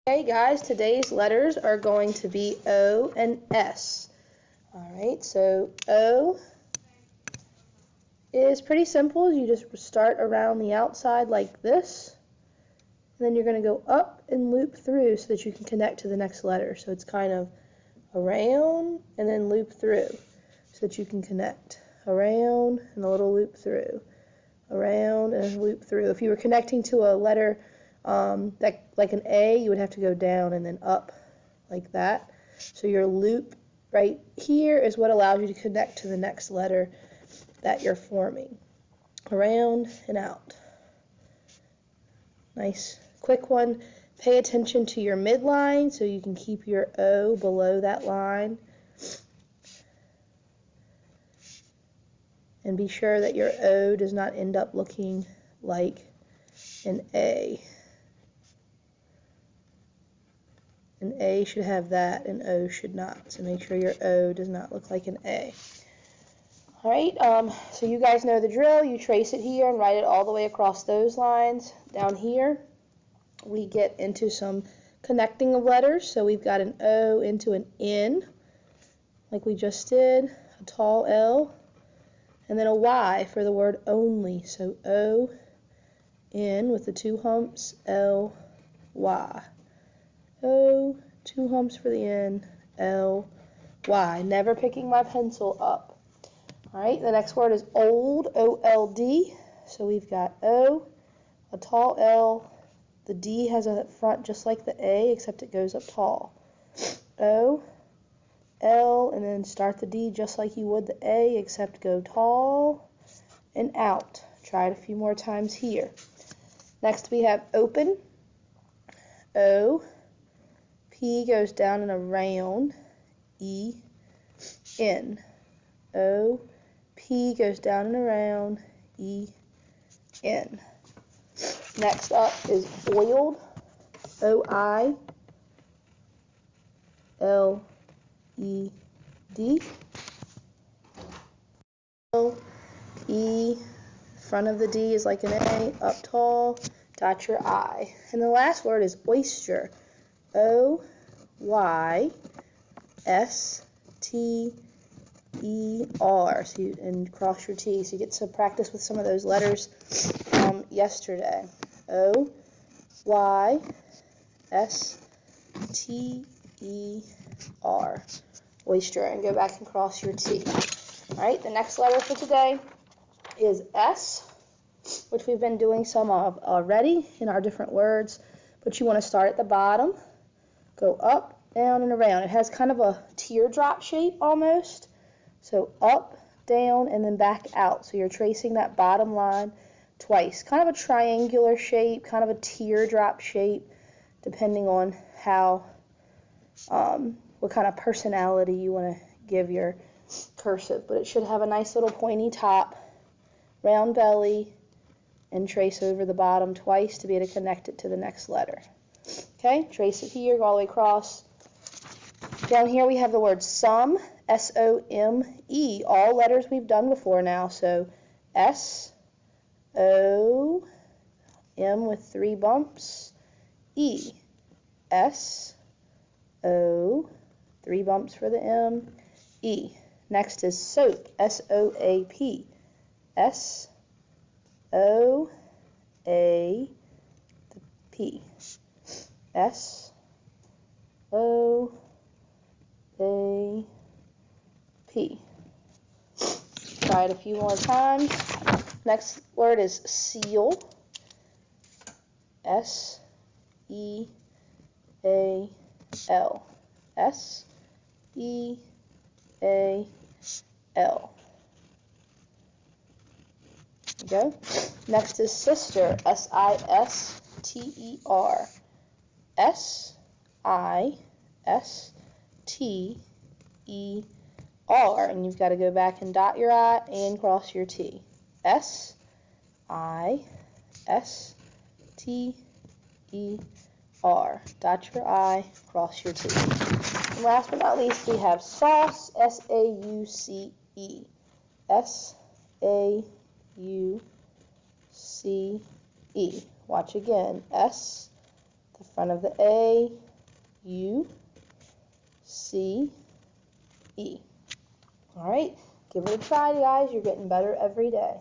Hey guys, today's letters are going to be O and S. Alright, so O is pretty simple. You just start around the outside like this, and then you're going to go up and loop through so that you can connect to the next letter. So it's kind of around and then loop through so that you can connect. Around and a little loop through. Around and a loop through. If you were connecting to a letter like an A, you would have to go down and then up like that. So your loop right here is what allows you to connect to the next letter that you're forming. Around and out. Nice quick one. Pay attention to your midline so you can keep your O below that line. And be sure that your O does not end up looking like an A. An A should have that, an O should not. So make sure your O does not look like an A. Alright, so you guys know the drill. You trace it here and write it all the way across those lines. Down here, we get into some connecting of letters. So we've got an O into an N, like we just did, a tall L, and then a Y for the word only. So O, N with the two humps, L, Y. O, two humps for the N, L, Y. Never picking my pencil up. Alright, the next word is old, O-L-D. So we've got O, a tall L. The D has a front just like the A, except it goes up tall. O, L, and then start the D just like you would the A, except go tall and out. Try it a few more times here. Next we have open, O, P goes down and around, E, N. O, P goes down and around, E, N. Next up is oiled, O-I, L, E, D. L, E, front of the D is like an A, up tall, dot your I. And the last word is oyster, O-Y-S-T-E-R, and cross your T. So you get to practice with some of those letters yesterday. O-Y-S-T-E-R, oyster, and go back and cross your T. All right, the next letter for today is S, which we've been doing some of already in our different words, but you want to start at the bottom, go up, down, and around. It has kind of a teardrop shape almost. So up, down, and then back out. So you're tracing that bottom line twice. Kind of a triangular shape, kind of a teardrop shape, depending on how, what kind of personality you want to give your cursive. But it should have a nice little pointy top, round belly, and trace over the bottom twice to be able to connect it to the next letter. Okay, trace it here, go all the way across. Down here we have the word some, S-O-M-E, all letters we've done before now. So S, O, M with 3 bumps, E, S, O, 3 bumps for the M, E. Next is soap, S-O-A-P, S, O, A, the P, S, O, A, P. Try it a few more times. Next word is seal, S, E, A, L, S, E, A, L. There you go. Next is sister, S-I-S-T-E-R, S-I-S-T-E-R, and you've got to go back and dot your I and cross your T. S-I-S-T-E-R, dot your I, cross your T. And last but not least, we have sauce, S-A-U-C-E, S-A-U-C-E. Watch again. S, the front of the A, U, C, E. All right, give it a try, guys. You're getting better every day.